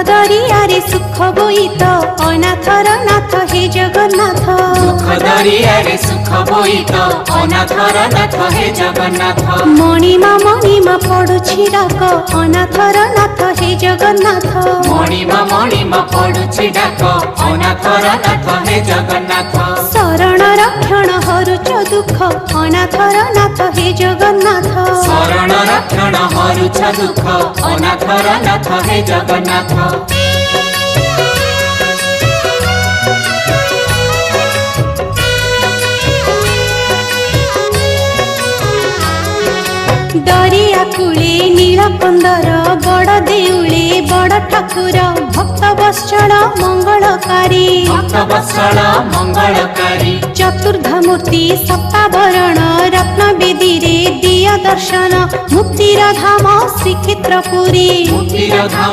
दरियारे सुख बोईत अनाथर नाथ हे जगन्नाथ। दुख दरियारे सुख बोईत अनाथर नाथ हे जगन्नाथ। मणिमा पड़ुछि डाक अनाथर नाथ हे जगन्नाथ। मणिमा पड़ुछि डाक अनाथर नाथ हे जगन्नाथ। शरण रक्षण हरुच दुख अनाथर नाथ हे जगन्नाथ। शरण रक्षण हरुच दुख अनाथर नाथ हे जगन्नाथ। दरिया कूले नीलकंदर बड़ देउले बड़ ठाकुर भक्त वत्सल मंगलकारी। भक्त वत्सल मंगलकारी। चतुर्धामूर्ति सप्ताभरण रत्न बेदी रे दिया दर्शन मुक्तिर धाम श्रीक्षेत्रपुरी। मुक्तिर धाम